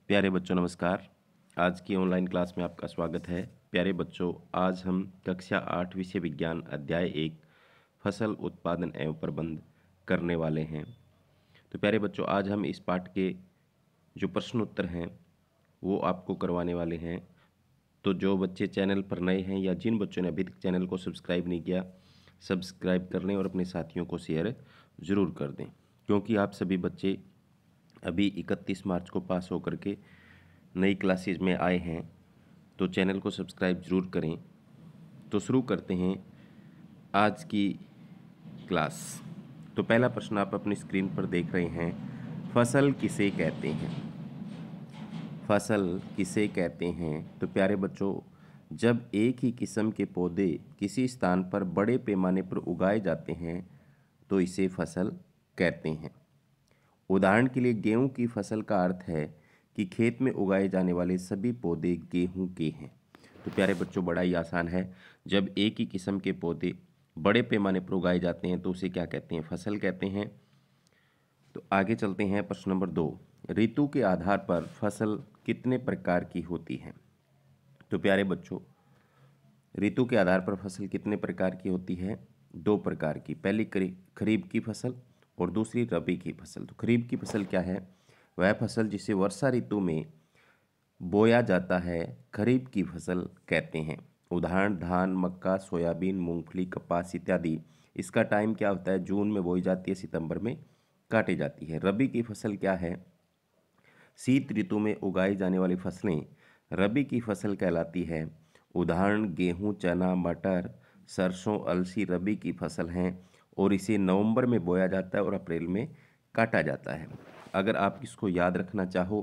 प्यारे बच्चों नमस्कार। आज की ऑनलाइन क्लास में आपका स्वागत है। प्यारे बच्चों, आज हम कक्षा 8 विषय विज्ञान अध्याय 1 फसल उत्पादन एवं प्रबंध करने वाले हैं। तो प्यारे बच्चों, आज हम इस पाठ के जो प्रश्न उत्तर हैं वो आपको करवाने वाले हैं। तो जो बच्चे चैनल पर नए हैं या जिन बच्चों ने अभी तक चैनल को सब्सक्राइब नहीं किया, सब्सक्राइब कर लें और अपने साथियों को शेयर ज़रूर कर दें, क्योंकि आप सभी बच्चे अभी 31 मार्च को पास होकर के नई क्लासेज में आए हैं। तो चैनल को सब्सक्राइब ज़रूर करें। तो शुरू करते हैं आज की क्लास। तो पहला प्रश्न आप अपनी स्क्रीन पर देख रहे हैं, फसल किसे कहते हैं? फसल किसे कहते हैं? तो प्यारे बच्चों, जब एक ही किस्म के पौधे किसी स्थान पर बड़े पैमाने पर उगाए जाते हैं तो इसे फसल कहते हैं। उदाहरण के लिए गेहूं की फसल का अर्थ है कि खेत में उगाए जाने वाले सभी पौधे गेहूं के हैं। तो प्यारे बच्चों, बड़ा ही आसान है। जब एक ही किस्म के पौधे बड़े पैमाने पर उगाए जाते हैं तो उसे क्या कहते हैं? फसल कहते हैं। तो आगे चलते हैं, प्रश्न नंबर 2। ऋतु के आधार पर फसल कितने प्रकार की होती है? तो प्यारे बच्चों, ऋतु के आधार पर फसल कितने प्रकार की होती है? 2 प्रकार की। पहली खरीफ की फसल और दूसरी रबी की फसल। तो खरीफ की फसल क्या है? वह फसल जिसे वर्षा ऋतु में बोया जाता है खरीफ की फसल कहते हैं। उदाहरण धान, मक्का, सोयाबीन, मूंगफली, कपास इत्यादि। इसका टाइम क्या होता है? जून में बोई जाती है, सितंबर में काटी जाती है। रबी की फसल क्या है? शीत ऋतु में उगाई जाने वाली फसलें रबी की फसल कहलाती है। उदाहरण गेहूं, चना, मटर, सरसों, अलसी रबी की फसल हैं और इसे नवंबर में बोया जाता है और अप्रैल में काटा जाता है। अगर आप इसको याद रखना चाहो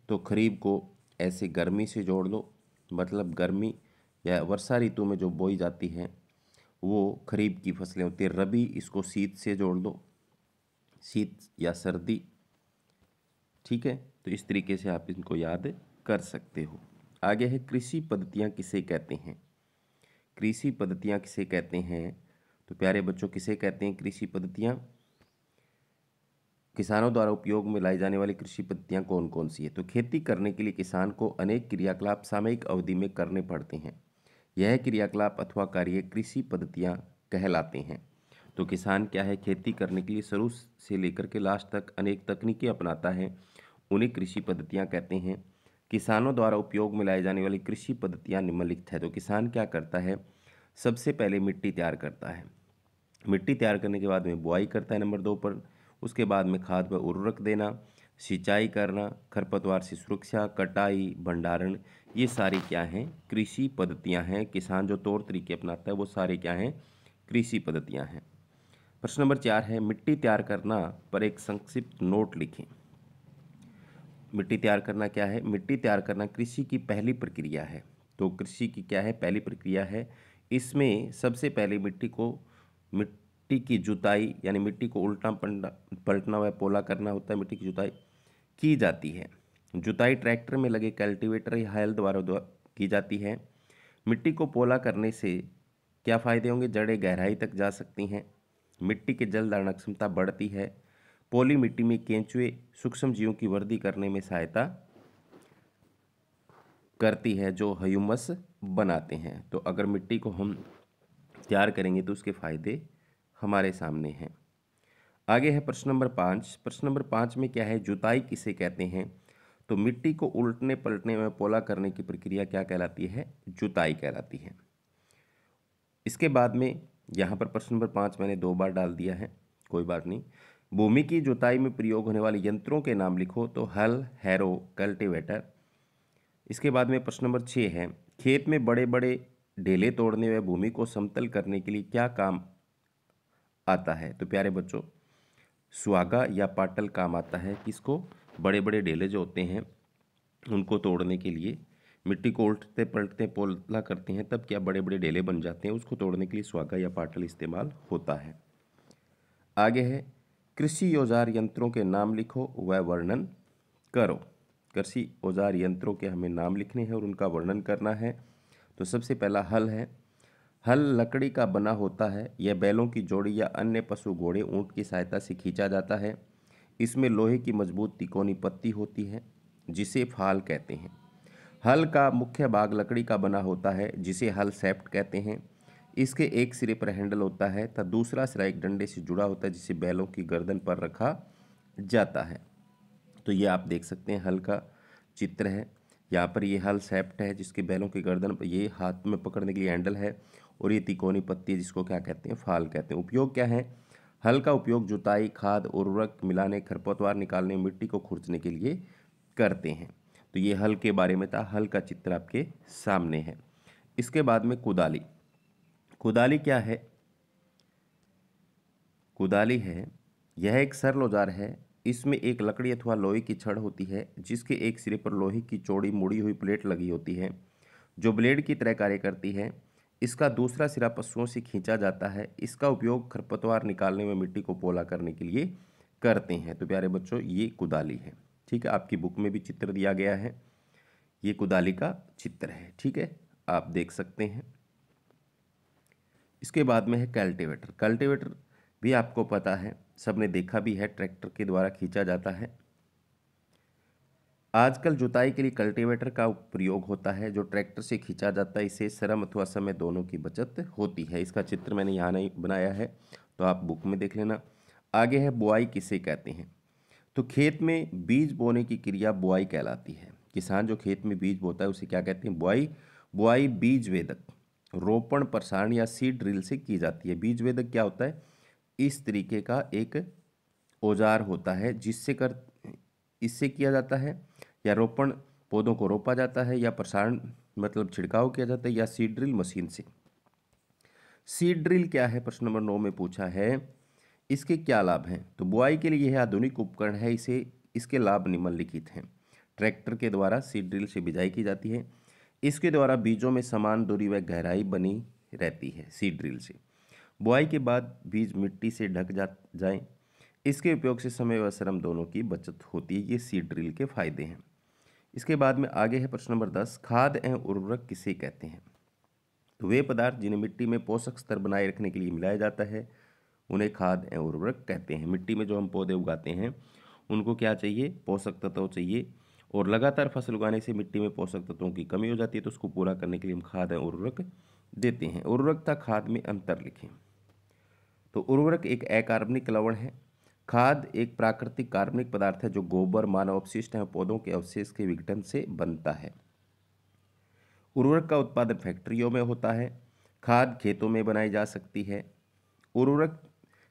तो खरीफ को ऐसे गर्मी से जोड़ लो, मतलब गर्मी या वर्षा ऋतु में जो बोई जाती है वो खरीफ की फसलें होती है। रबी इसको शीत से जोड़ दो, शीत या सर्दी। ठीक है, तो इस तरीके से आप इनको याद कर सकते हो। आगे है, कृषि पद्धतियाँ किसे कहते हैं? कृषि पद्धतियाँ किसे कहते हैं? तो प्यारे बच्चों, किसे कहते हैं कृषि पद्धतियाँ? किसानों द्वारा उपयोग में लाई जाने वाली कृषि पद्धतियाँ कौन कौन सी है? तो खेती करने के लिए किसान को अनेक क्रियाकलाप सामयिक अवधि में करने पड़ते हैं। यह क्रियाकलाप अथवा कार्य कृषि पद्धतियाँ कहलाते हैं। तो किसान क्या है? खेती करने के लिए शुरू से लेकर के लास्ट तक अनेक तकनीकें अपनाता है, उन्हें कृषि पद्धतियाँ कहते हैं। किसानों द्वारा उपयोग में लाई जाने वाली कृषि पद्धतियाँ निम्नलिखित है। तो किसान क्या करता है? सबसे पहले मिट्टी तैयार करता है। मिट्टी तैयार करने के बाद में बुआई करता है नंबर 2 पर। उसके बाद में खाद व उर्वरक देना, सिंचाई करना, खरपतवार से सुरक्षा, कटाई, भंडारण, ये सारी क्या हैं? कृषि पद्धतियां हैं। किसान जो तौर तरीके अपनाता है वो सारे क्या हैं? कृषि पद्धतियां हैं। प्रश्न नंबर 4 है, मिट्टी तैयार करना पर एक संक्षिप्त नोट लिखें। मिट्टी तैयार करना क्या है? मिट्टी तैयार करना कृषि की पहली प्रक्रिया है। तो कृषि की क्या है? पहली प्रक्रिया है। इसमें सबसे पहले मिट्टी की जुताई, यानी मिट्टी को उल्टा पलटना व पोला करना होता है। मिट्टी की जुताई की जाती है। जुताई ट्रैक्टर में लगे कल्टीवेटर या हल द्वारा की जाती है। मिट्टी को पोला करने से क्या फ़ायदे होंगे? जड़ें गहराई तक जा सकती हैं, मिट्टी की जल धारण क्षमता बढ़ती है, पोली मिट्टी में केंचुए सूक्ष्म जीवों की वृद्धि करने में सहायता करती है जो ह्यूमस बनाते हैं। तो अगर मिट्टी को हम तैयार करेंगे तो उसके फायदे हमारे सामने हैं। आगे है प्रश्न नंबर 5। प्रश्न नंबर 5 में क्या है? जुताई किसे कहते हैं? तो मिट्टी को उलटने पलटने में पोला करने की प्रक्रिया क्या कहलाती है? जुताई कहलाती है। इसके बाद में यहाँ पर प्रश्न नंबर 5 मैंने 2 बार डाल दिया है, कोई बात नहीं। भूमि की जुताई में प्रयोग होने वाले यंत्रों के नाम लिखो। तो हल, हैरो, कल्टीवेटर। इसके बाद में प्रश्न नंबर 6 है, खेत में बड़े बड़े ढेले तोड़ने व भूमि को समतल करने के लिए क्या काम आता है? तो प्यारे बच्चों, सुहागा या पाटल काम आता है। किसको? बड़े बड़े ढेले जो होते हैं उनको तोड़ने के लिए। मिट्टी को उल्टते पलटते पोला करते हैं, तब क्या बड़े बड़े ढेले बन जाते हैं, उसको तोड़ने के लिए सुहागा या पाटल इस्तेमाल होता है। आगे है, कृषि औजार यंत्रों के नाम लिखो व वर्णन करो। कृषि औजार यंत्रों के हमें नाम लिखने हैं और उनका वर्णन करना है। तो सबसे पहला हल है। हल लकड़ी का बना होता है। यह बैलों की जोड़ी या अन्य पशु, घोड़े, ऊंट की सहायता से खींचा जाता है। इसमें लोहे की मजबूत तिकोनी पत्ती होती है। जिसे फाल कहते हैं। हल का मुख्य भाग लकड़ी का बना होता है जिसे हल सैफ्ट कहते हैं। इसके एक सिरे पर हैंडल होता है तथा दूसरा सिरा एक डंडे से जुड़ा होता है जिसे बैलों की गर्दन पर रखा जाता है। तो ये आप देख सकते हैं हल का चित्र है। यहाँ पर ये हल सैफ्ट है जिसके बैलों की गर्दन पर ये हाथ में पकड़ने के लिए हैंडल है, और ये तिकोनी पत्ती है जिसको क्या कहते हैं, फाल कहते हैं। उपयोग क्या है? हल का उपयोग जुताई, खाद, उर्वरक मिलाने, खरपतवार निकालने, मिट्टी को खुरचने के लिए करते हैं। तो ये हल के बारे में था, हल का चित्र आपके सामने है। इसके बाद में कुदाली। कुदाली क्या है? कुदाली है, यह एक सरल औजार है। इसमें एक लकड़ी अथवा लोहे की छड़ होती है जिसके एक सिरे पर लोहे की चौड़ी मुड़ी हुई प्लेट लगी होती है जो ब्लेड की तरह कार्य करती है। इसका दूसरा सिरा पशुओं से खींचा जाता है। इसका उपयोग खरपतवार निकालने में मिट्टी को पोला करने के लिए करते हैं। तो प्यारे बच्चों, ये कुदाली है। ठीक है, आपकी बुक में भी चित्र दिया गया है, ये कुदाली का चित्र है। ठीक है, आप देख सकते हैं। इसके बाद में है कल्टीवेटर। कल्टीवेटर भी आपको पता है, सबने देखा भी है, ट्रैक्टर के द्वारा खींचा जाता है। आजकल जुताई के लिए कल्टीवेटर का प्रयोग होता है जो ट्रैक्टर से खींचा जाता है। इससे श्रम अथवा समय दोनों की बचत होती है। इसका चित्र मैंने यहाँ नहीं बनाया है, तो आप बुक में देख लेना। आगे है बुआई किसे कहते हैं? तो खेत में बीज बोने की क्रिया बुआई कहलाती है। किसान जो खेत में बीज बोता है उसे क्या कहते हैं? बुआई। बुआई बीज वेदक, रोपण, प्रसारण या सीड ड्रिल से की जाती है। बीज वेदक क्या होता है? इस तरीके का एक औजार होता है इससे किया जाता है, या रोपण पौधों को रोपा जाता है, या प्रसारण मतलब छिड़काव किया जाता है, या सीड ड्रिल मशीन से। सीड ड्रिल क्या है? प्रश्न नंबर 9 में पूछा है। इसके क्या लाभ हैं? तो बुआई के लिए यह आधुनिक उपकरण है। इसके लाभ निम्नलिखित हैं। ट्रैक्टर के द्वारा सीड ड्रिल से बिजाई की जाती है। इसके द्वारा बीजों में समान दूरी व गहराई बनी रहती है सीड ड्रिल से। बुआई के बाद बीज मिट्टी से ढक जाएं। इसके उपयोग से समय व श्रम दोनों की बचत होती है। ये सीड ड्रिल के फायदे हैं। इसके बाद में आगे है प्रश्न नंबर 10, खाद एवं उर्वरक किसे कहते हैं? तो वे पदार्थ जिन्हें मिट्टी में पोषक स्तर बनाए रखने के लिए मिलाया जाता है उन्हें खाद एवं उर्वरक कहते हैं। मिट्टी में जो हम पौधे उगाते हैं उनको क्या चाहिए? पोषक तत्व चाहिए, और लगातार फसल उगाने से मिट्टी में पोषक तत्वों की कमी हो जाती है, तो उसको पूरा करने के लिए हम खाद एवं उर्वरक देते हैं। उर्वरक तथा खाद में अंतर लिखें। तो उर्वरक एक अकार्बनिक लवण है। खाद एक प्राकृतिक कार्बनिक पदार्थ है जो गोबर, मानव अपशिष्ट एवं पौधों के अवशेष के विघटन से बनता है। उर्वरक का उत्पादन फैक्ट्रियों में होता है। खाद खेतों में बनाई जा सकती है। उर्वरक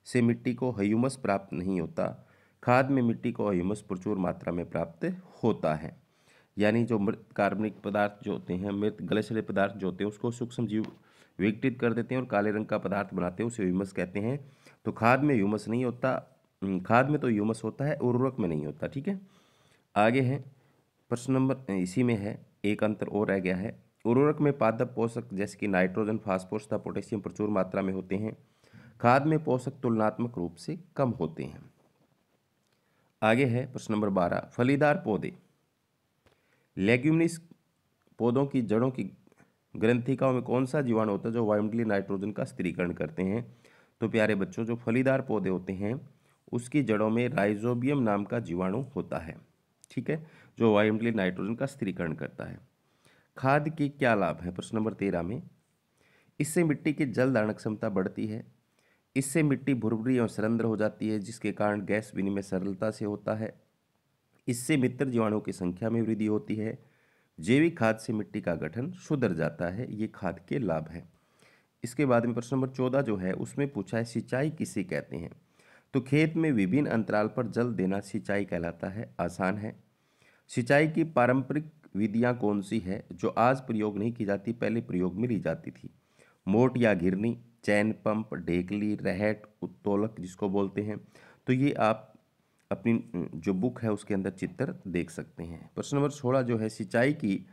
से मिट्टी को ह्यूमस प्राप्त नहीं होता। खाद में मिट्टी को ह्यूमस प्रचुर मात्रा में प्राप्त होता है। यानी जो मृत कार्बनिक पदार्थ जो होते हैं, मृत गले सड़े पदार्थ जो होते हैं, उसको सूक्ष्म जीव विघटित कर देते हैं और काले रंग का पदार्थ बनाते हैं, उसे ह्यूमस कहते हैं। तो खाद में ह्यूमस नहीं होता। खाद में तो ह्यूमस होता है, उर्वरक में नहीं होता। ठीक है, आगे है प्रश्न नंबर, इसी में है एक अंतर और रह गया है। उर्वरक में पादप पोषक जैसे कि नाइट्रोजन, फास्फोरस तथा पोटेशियम प्रचुर मात्रा में होते हैं। खाद में पोषक तुलनात्मक रूप से कम होते हैं। आगे है प्रश्न नंबर 12, फलीदार पौधे। लेग्यूमिनस पौधों की जड़ों की ग्रंथिकाओं में कौन सा जीवाणु होता है जो वायुमंडलीय नाइट्रोजन का स्थिरीकरण करते हैं? तो प्यारे बच्चों, जो फलीदार पौधे होते हैं उसकी जड़ों में राइजोबियम नाम का जीवाणु होता है। ठीक है, जो वायुमंडलीय नाइट्रोजन का स्थिरीकरण करता है। खाद के क्या लाभ हैं? प्रश्न नंबर 13 में, इससे मिट्टी की जल धारण क्षमता बढ़ती है। इससे मिट्टी भुरभुरी और सरंध्र हो जाती है जिसके कारण गैस विनिमय सरलता से होता है। इससे मित्र जीवाणुओं की संख्या में वृद्धि होती है। जैविक खाद से मिट्टी का गठन सुधर जाता है। ये खाद के लाभ हैं। इसके बाद में प्रश्न नंबर 14 जो है उसमें पूछा है सिंचाई किसे कहते हैं? तो खेत में विभिन्न अंतराल पर जल देना सिंचाई कहलाता है। आसान है। सिंचाई की पारंपरिक विधियां कौन सी है जो आज प्रयोग नहीं की जाती, पहले प्रयोग में ली जाती थी? मोट या घिरनी, चैन पंप, ढेकली, रहट, उत्तोलक जिसको बोलते हैं। तो ये आप अपनी जो बुक है उसके अंदर चित्र देख सकते हैं। प्रश्न नंबर 16 जो है, सिंचाई की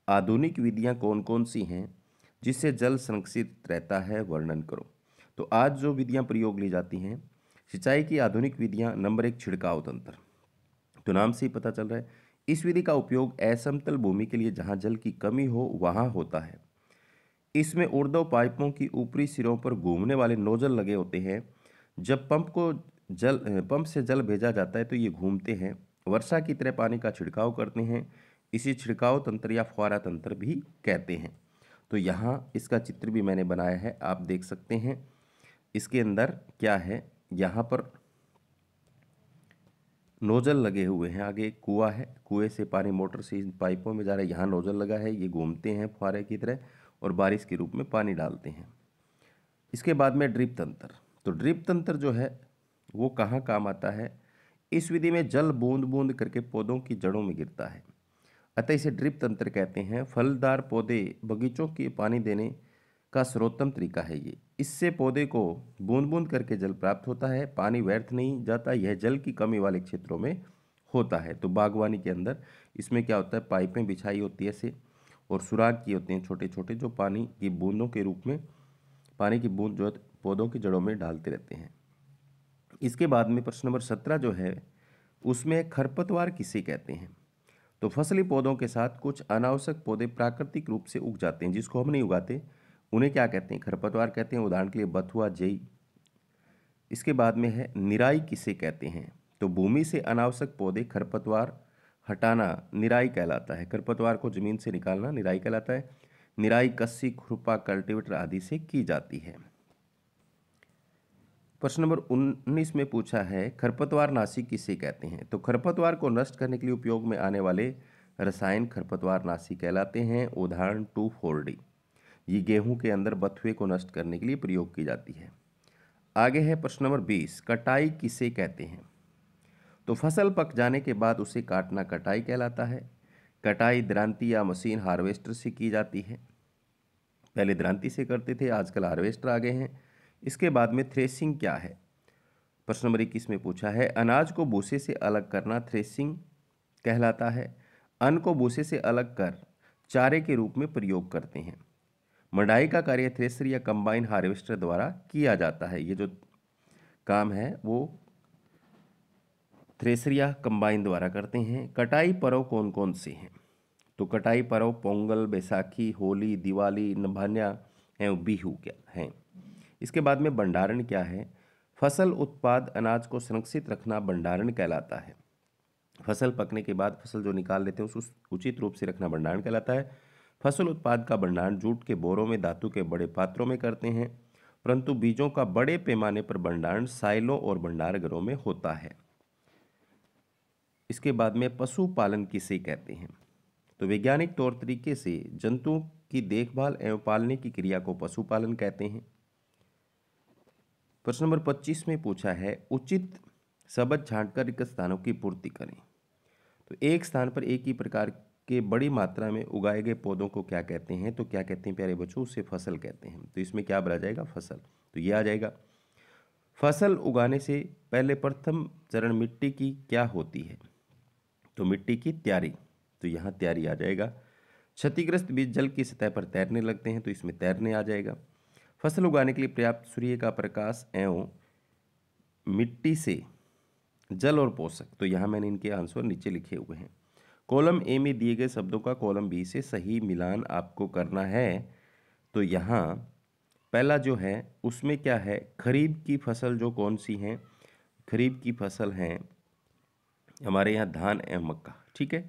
आधुनिक विधियां कौन कौन सी हैं जिससे जल संरक्षित रहता है, वर्णन करो। तो आज जो विधियां प्रयोग ली जाती हैं सिंचाई की आधुनिक विधियां, नंबर 1 छिड़काव तंत्र। तो नाम से ही पता चल रहा है, इस विधि का उपयोग असमतल भूमि के लिए जहां जल की कमी हो वहां होता है। इसमें ऊर्ध्व पाइपों की ऊपरी सिरों पर घूमने वाले नोजल लगे होते हैं। जब पंप से जल भेजा जाता है तो ये घूमते हैं वर्षा की तरह पानी का छिड़काव करते हैं। इसे छिड़काव तंत्र या फुहारा तंत्र भी कहते हैं। तो यहाँ इसका चित्र भी मैंने बनाया है, आप देख सकते हैं। इसके अंदर क्या है, यहाँ पर नोजल लगे हुए हैं, आगे एक कुआं है, कुएं से पानी मोटर से इन पाइपों में जा रहा है, यहाँ नोजल लगा है, ये घूमते हैं फुहारे की तरह और बारिश के रूप में पानी डालते हैं। इसके बाद में ड्रिप तंत्र। तो ड्रिप तंत्र जो है वो कहाँ काम आता है? इस विधि में जल बूंद बूंद करके पौधों की जड़ों में गिरता है, अतः इसे ड्रिप तंत्र कहते हैं। फलदार पौधे बगीचों के पानी देने का सर्वोत्तम तरीका है ये। इससे पौधे को बूंद बूंद करके जल प्राप्त होता है, पानी व्यर्थ नहीं जाता। यह जल की कमी वाले क्षेत्रों में होता है। तो बागवानी के अंदर इसमें क्या होता है, पाइपें बिछाई होती है ऐसे और सुराख किए होते हैं छोटे छोटे, जो पानी की बूंदों के रूप में पानी की बूंद जो पौधों की जड़ों में डालते रहते हैं। इसके बाद में प्रश्न नंबर 17 जो है उसमें खरपतवार किसे कहते हैं? तो फसली पौधों के साथ कुछ अनावश्यक पौधे प्राकृतिक रूप से उग जाते हैं, जिसको हम नहीं उगाते, उन्हें क्या कहते हैं? खरपतवार कहते हैं। उदाहरण के लिए बथुआ, जेई। इसके बाद में है निराई किसे कहते हैं? तो भूमि से अनावश्यक पौधे खरपतवार हटाना निराई कहलाता है। खरपतवार को जमीन से निकालना निराई कहलाता है। निराई कस्सी, खुरपा, कल्टीवेटर आदि से की जाती है। प्रश्न नंबर 19 में पूछा है खरपतवार नाशी किसे कहते हैं? तो खरपतवार को नष्ट करने के लिए उपयोग में आने वाले रसायन खरपतवार नाशी कहलाते हैं। उदाहरण 2,4-D। ये गेहूं के अंदर बथुए को नष्ट करने के लिए प्रयोग की जाती है। आगे है प्रश्न नंबर 20, कटाई किसे कहते हैं? तो फसल पक जाने के बाद उसे काटना कटाई कहलाता है। कटाई दरांती या मशीन हार्वेस्टर से की जाती है। पहले दरांती से करते थे, आजकल हार्वेस्टर आ गए हैं। इसके बाद में थ्रेसिंग क्या है? प्रश्न नंबर 21 में पूछा है अनाज को भूसे से अलग करना थ्रेसिंग कहलाता है। अन्न को भूसे से अलग कर चारे के रूप में प्रयोग करते हैं। मढ़ाई का कार्य थ्रेसर या कंबाइन हार्वेस्टर द्वारा किया जाता है। ये जो काम है वो थ्रेसर या कंबाइन द्वारा करते हैं। कटाई पर्व कौन कौन से हैं? तो कटाई पर्व पोंगल, बैसाखी, होली, दिवाली, नभान्या एवं बिहू क्या हैं? इसके बाद में भंडारण क्या है? फसल उत्पाद अनाज को संरक्षित रखना भंडारण कहलाता है। फसल पकने के बाद फसल जो निकाल लेते हैं उसको उचित रूप से रखना भंडारण कहलाता है। फसल उत्पाद का भंडारण जूट के बोरों में, धातु के बड़े पात्रों में करते हैं, परंतु बीजों का बड़े पैमाने पर भंडारण साइलों और भंडारघरों में होता है। इसके बाद में पशुपालन किसे कहते हैं? तो वैज्ञानिक तौर तरीके से जंतुओं की देखभाल एवं पालने की क्रिया को पशुपालन कहते हैं। प्रश्न नंबर 25 में पूछा है उचित सबज छांटकर रिक्त स्थानों की पूर्ति करें। तो एक स्थान पर एक ही प्रकार के बड़ी मात्रा में उगाए गए पौधों को क्या कहते हैं? तो क्या कहते हैं प्यारे बच्चों? उसे फसल कहते हैं। तो इसमें क्या बना जाएगा? फसल। तो ये आ जाएगा। फसल उगाने से पहले प्रथम चरण मिट्टी की क्या होती है? तो मिट्टी की तैयारी। तो यहाँ तैयारी आ जाएगा। क्षतिग्रस्त बीज जल की सतह पर तैरने लगते हैं, तो इसमें तैरने आ जाएगा। फसल उगाने के लिए पर्याप्त सूर्य का प्रकाश एवं मिट्टी से जल और पोषक। तो यहाँ मैंने इनके आंसर नीचे लिखे हुए हैं। कॉलम ए में दिए गए शब्दों का कॉलम बी से सही मिलान आपको करना है। तो यहाँ पहला जो है उसमें क्या है, खरीफ की फसल जो कौन सी हैं? खरीफ की फसल हैं हमारे यहाँ धान एवं मक्का, ठीक है।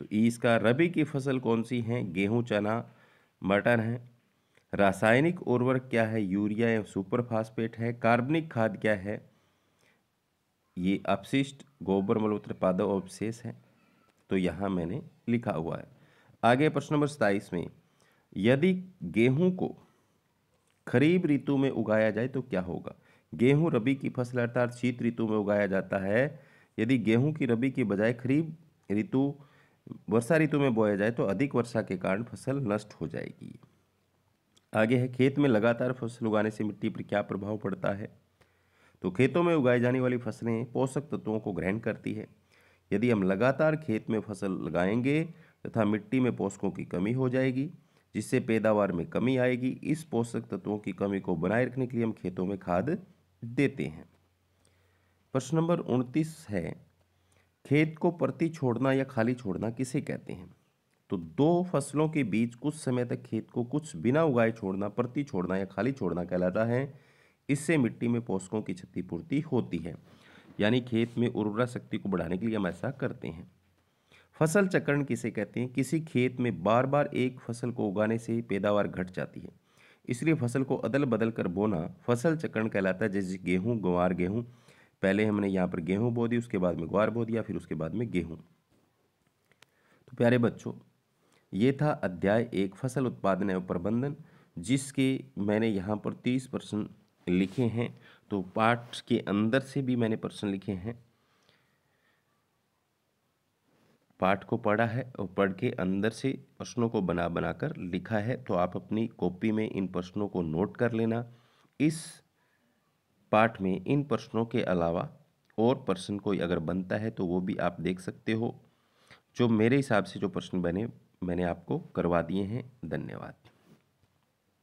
तो इसका रबी की फसल कौन सी हैं? गेहूँ, चना, मटर है। रासायनिक उर्वरक क्या है? यूरिया एवं सुपर फास्फेट है। कार्बनिक खाद क्या है? ये अपशिष्ट गोबर मलमूत्र पादप अवशेष है। तो यहाँ मैंने लिखा हुआ है। आगे प्रश्न नंबर 27 में यदि गेहूं को खरीफ ऋतु में उगाया जाए तो क्या होगा? गेहूं रबी की फसल अर्थात शीत ऋतु में उगाया जाता है। यदि गेहूं की रबी की बजाय खरीफ ऋतु वर्षा ऋतु में बोया जाए तो अधिक वर्षा के कारण फसल नष्ट हो जाएगी। आगे है खेत में लगातार फसल उगाने से मिट्टी पर क्या प्रभाव पड़ता है? तो खेतों में उगाई जाने वाली फसलें पोषक तत्वों को ग्रहण करती है। यदि हम लगातार खेत में फसल लगाएंगे तथा मिट्टी में पोषकों की कमी हो जाएगी, जिससे पैदावार में कमी आएगी। इस पोषक तत्वों की कमी को बनाए रखने के लिए हम खेतों में खाद देते हैं। प्रश्न नंबर 29 है खेत को परती छोड़ना या खाली छोड़ना किसे कहते हैं? तो दो फसलों के बीच कुछ समय तक खेत को कुछ बिना उगाए छोड़ना परती छोड़ना या खाली छोड़ना कहलाता है। इससे मिट्टी में पोषकों की क्षतिपूर्ति होती है। यानी खेत में उर्वरा शक्ति को बढ़ाने के लिए हम ऐसा करते हैं। फसल चक्रण किसे कहते हैं? किसी खेत में बार बार एक फसल को उगाने से पैदावार घट जाती है, इसलिए फसल को अदल बदल कर बोना फसल चक्रण कहलाता है। जैसे गेहूँ, ग्वार, गेहूँ, पहले हमने यहाँ पर गेहूँ बो दी, उसके बाद में ग्वार बो दिया, फिर उसके बाद में गेहूँ। तो प्यारे बच्चों, ये था अध्याय 1 फसल उत्पादन एवं प्रबंधन, जिसके मैंने यहाँ पर 30 प्रश्न लिखे हैं। तो पाठ के अंदर से भी मैंने प्रश्न लिखे हैं, पाठ को पढ़ा है और पढ़ के अंदर से प्रश्नों को बना बना कर लिखा है। तो आप अपनी कॉपी में इन प्रश्नों को नोट कर लेना। इस पाठ में इन प्रश्नों के अलावा और प्रश्न कोई अगर बनता है तो वो भी आप देख सकते हो। जो मेरे हिसाब से जो प्रश्न बने मैंने आपको करवा दिए हैं। धन्यवाद।